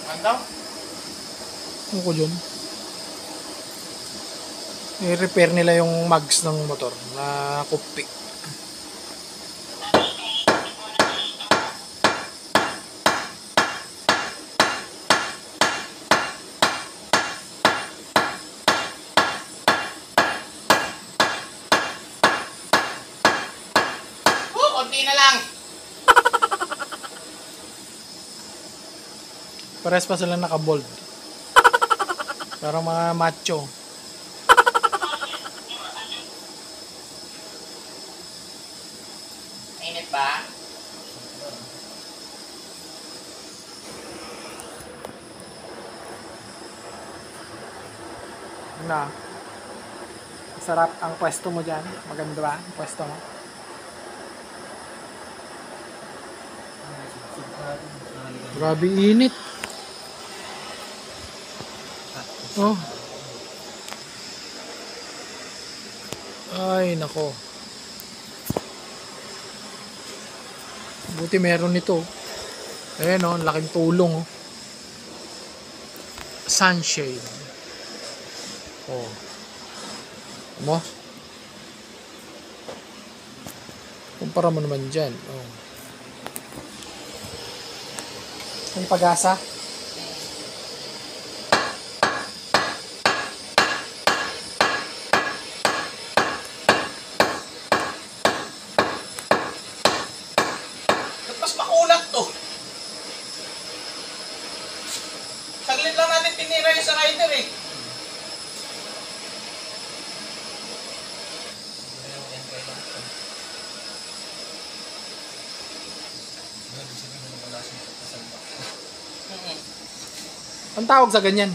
Ano daw? Ano ko dyan? I-repair nila yung mags ng motor na kupi. Konti na lang. Pares pa sila naka-bold. Parang mga macho. Mainit ba? Na. Sarap ang pwesto mo dyan. Maganda ba ang pwesto mo? Grabe init. Oh. Ay, nako. Buti meron nito. Ayan oh, laking tulong oh. Sunshade. Oh. Mo? Kumpara mo naman dyan. Oh. Ang pag-asa. Mas makunat to. Saglit lang natin tinira yung sa rider eh. Ang tawag sa ganyan?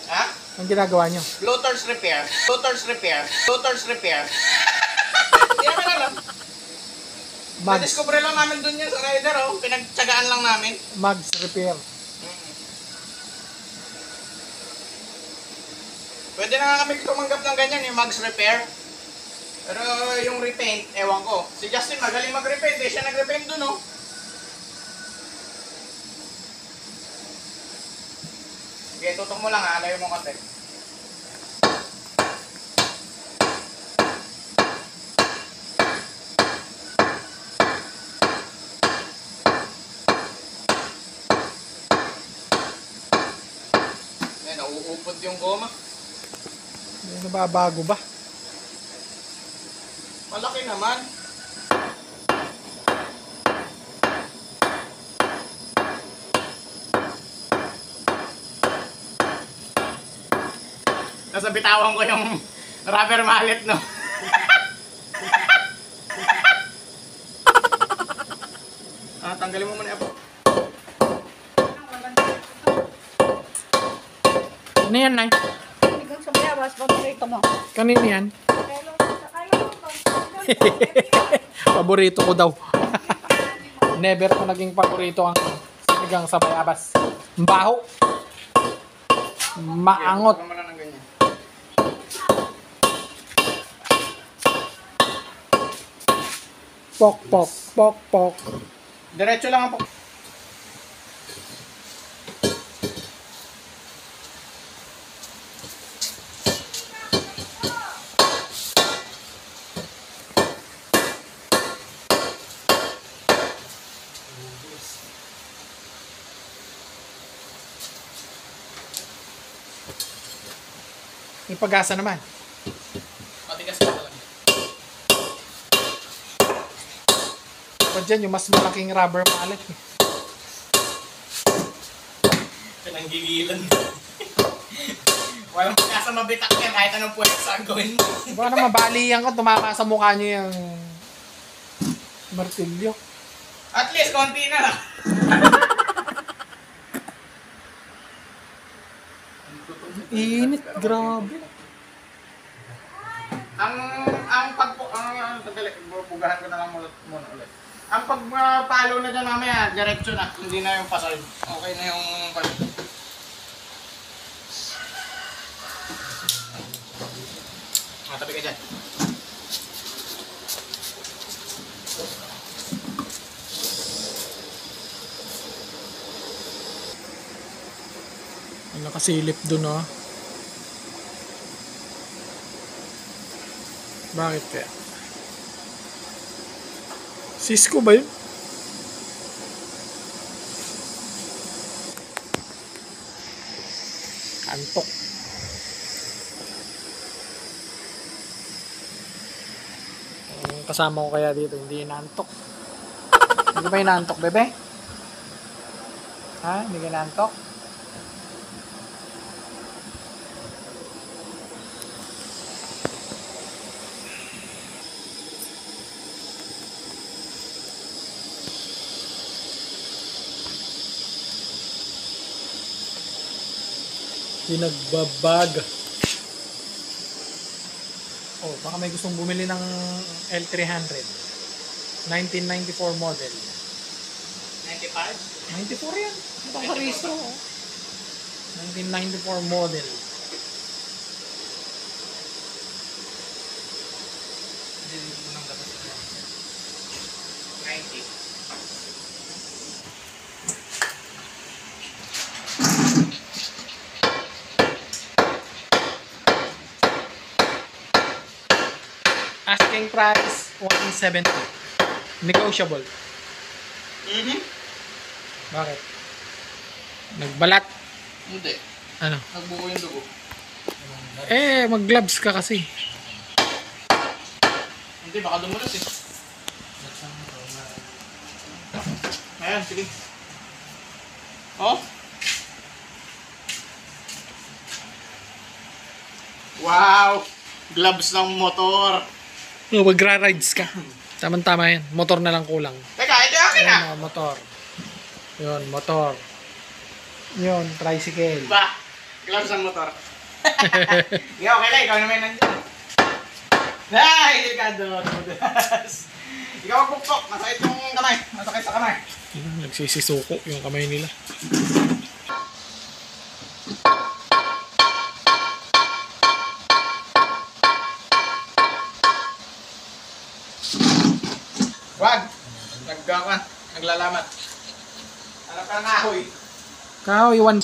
Ha? Ang ginagawa nyo? Floaters repair. Floaters repair. Floaters repair. Hindi naman alam. Mags. Na-discover lang namin dun yan sa rider oh. Pinagtsagaan lang namin. Mags repair. Pwede na nga kami tumanggap ng ganyan, yung mags repair. Pero yung repaint, ewan ko. Si Justin magaling mag-repaint eh. Siya nag-repaint dun oh. Sige, tutok mo lang ha. Alayo mo konti. Ay, nauupod yung goma. May nababago ba? Malaki naman. Nasa bitawan ko yung rubber mallet, no? Tanggalin mo muna po. Ano yan, Nay? Hanggang sa bayabas, paborito mo. Kanino yan? Paborito ko daw. Never ko naging paborito ang sinigang sa bayabas. Baho. Maangot. Huwag mo lang ng ganyan. Pok, pok, pok, pok. Diretso lang ang po. May pag-asa naman. Matigas pa talaga. Pa dyan, yung mas malaking rubber mallet. Pinanggigilan. Walang pag-asa mabitak yan kahit anong pwede saan gawin. Baka na mabalian ko, tumama sa mukha nyo yung martilyo. At least, konti na lang. Init, grabe. Sandali, bugahan ko na lang muna ulit. Ang pagpalo na dyan mamaya, diretso na. Hindi na yung pasal. Okay na yung palo. Matabi ka dyan. Nakasilip dun, oh. Bakit kaya? Cisco ba yun? Antok. Ang kasama ko kaya dito, hindi inaantok. Hindi ka ba inaantok, bebe? Ha? Hindi ka inaantok? Pinagbabag. Oh, baka may gustong bumili ng L300. 1994 model. 95? 94 yan. Ito ang karistro. 1994 model. Hindi ko nang labas ito. 90. Asking price 170. Negotiable. Bakit? Nagbalat. Hindi. Ano? Nagbuko yung dugo. Mag-gloves ka kasi. Hindi, baka dumulas eh. Ayan, sige. Oh. Wow! Gloves ng motor. No, magra-rides ka. Tama-tama yan. Motor na lang kulang. Teka, ito yung akin ah. Ayun, motor. Yun, motor. Yun, tricycle. Ba? Gloves ng motor. Ikaw, okay lang. Ikaw naman nandiyan. Ay, delikado. Ikaw magpukpok. Masakit yung kamay. Masakit sa kamay. Nagsisisuko yung kamay nila. Wag. Naglalamat. Hanap ka ng ahoy. Kahoy, one.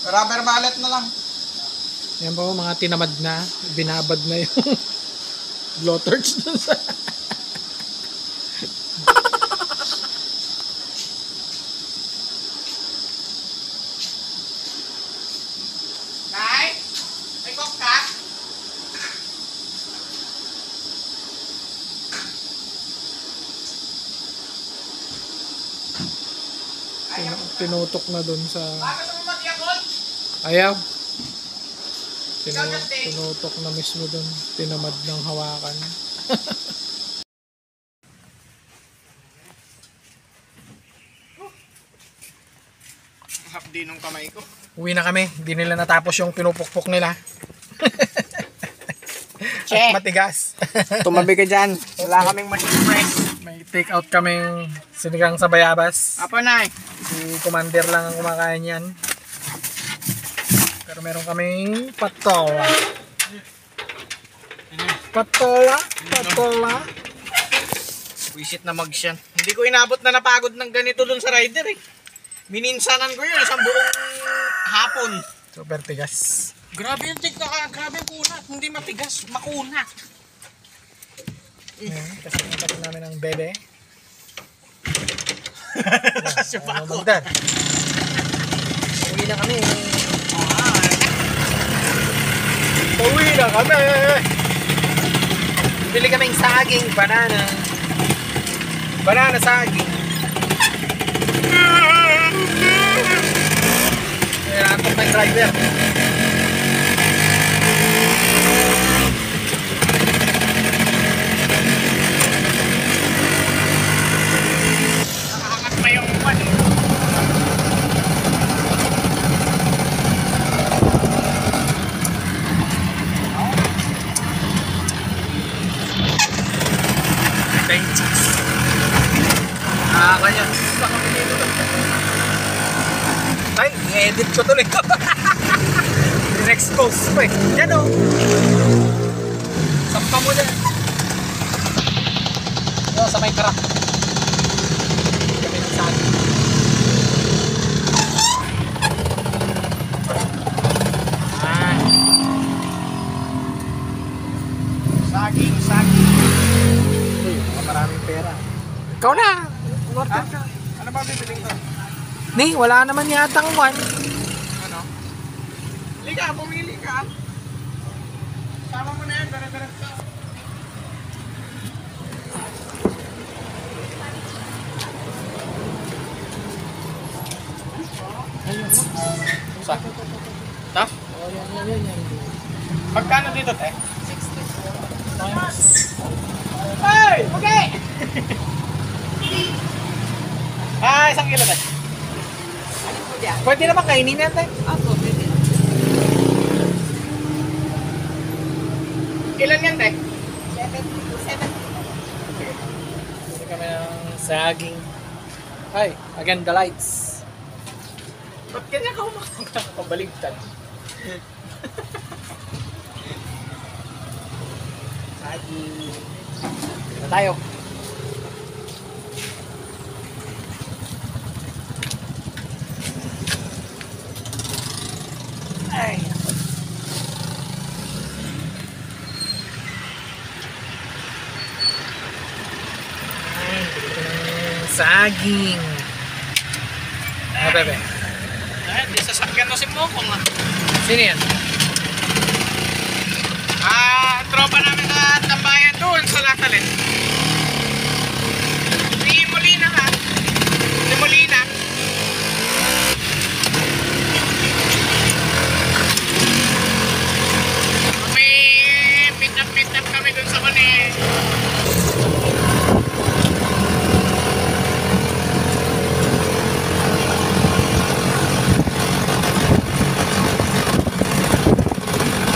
Rubber mallet na lang. Yan po, mga tinamad na. Binabad na yung blowtorch dun sa... Nay? May coke ka? Tinutok na dun sa... Bakit mo mag-yakot? Ayaw. Ikaw, Justin. Tinutok na mismo dun. Tinamad ng hawakan. Hapdi nung kamay ko. Uwi na kami. Hindi nila natapos yung pinupukpok nila. Che. At matigas. Tumabi ka dyan. Wala kaming machine press. May take out kaming sinigang sa bayabas. Apo, Nay. Si Commander lang ang kumakain yan. Pero meron kaming patola. Patola. Wisit na magsyan. Hindi ko inabot na napagod ng ganito dun sa rider eh. Mininsanan ko yun, isang buong hapon. Super tigas. Grabe yung grabe yung kunat. Hindi matigas, makunat. Kasi namin ang bebe. Kasi pa ako. Magdad. Uwi na kami. Uwi na kami. Bili kaming saging, banana. Banana saging. Ayan, antok na yung driver. Nakakangat pa yung pan. Sa kami dito. Ay, i-edit ko tuloy ko. Expose pa eh. Yan o. Sampa mo dyan. Yo, sa may karak. Kami ng saan. Saging. Uy, maraming pera. Ikaw na. Order ka. Ano ba bibiling ko? Ni, wala naman yatang one. Ano? Liga, pumili ka. Sama mo na yan, dara-dara. Ayun. Sa? Ta? Oh, yan. Magkano dito, te? 60. Hey! Okay! Isang kilo, te. Pwede naman kainin yan, te. Ako, pwede. Ilan yan, te? 70. Pwede kami ng saging. Ay, again, the lights. Ba't ganyan ka umakang pabaligtad? Saging. Dito na tayo. Ay. Saging. Ano, bebe? Di sasakyan mo si Mokong, ah. Sino yan? Tropa namin sa tambayan doon sa Lasalin. Si Molina, ha? Si Molina. May meet up kami doon sa kani.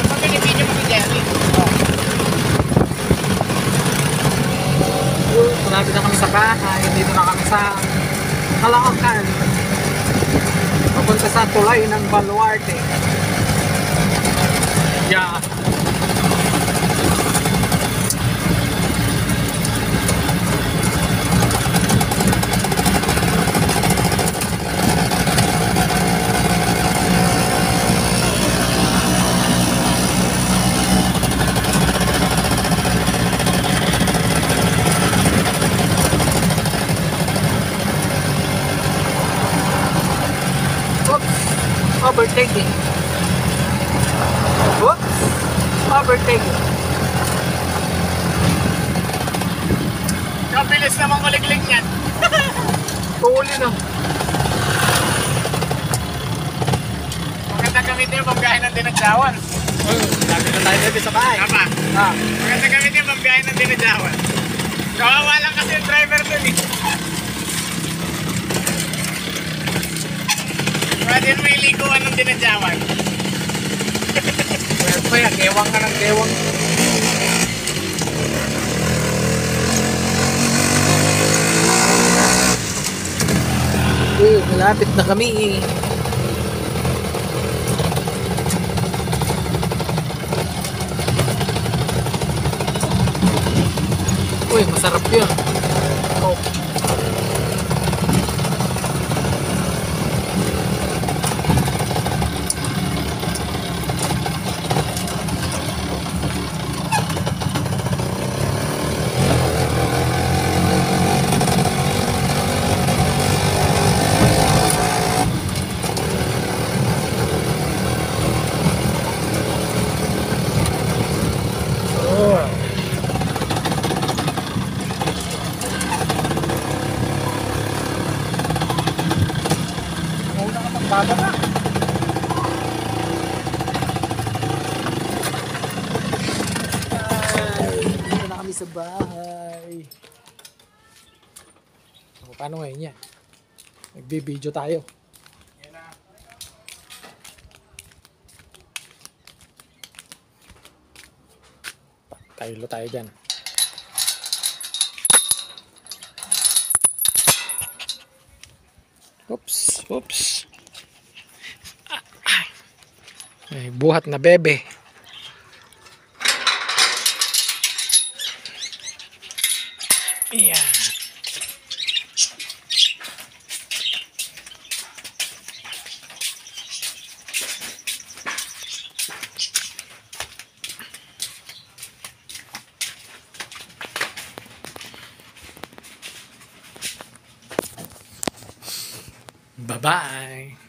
Pag-binibidyo mo si Jerry. Malapit na kami sa bahay. Dito na kami sa Caloocan. Papunta sa tulay ng Baluarte. Yeah. Overtaking. Whoops. Overtaking. Kabilis naman kuliglig yan. Tuuli na. Maganda gamitin yung pambiyahe ng dinadyawan. Lagi na tayo dito sa bahay. Tama. Ah. Maganda gamitin yung pambiyahe ng dinadyawan. Kawawa lang kasi yung driver dun, eh. Pwede mo iliguan ng dinadyawan. Well, pa yan. Gewang ka ng gewang. Malapit na kami eh. Uy, masarap yun. Oh. Baba na. Ay, dito na kami sa bahay. So, paano ngayon yan? Nagbi-video tayo. Taylo tayo dyan. Oops, oops. Ay, buhat na bebe. Yan. Bye-bye.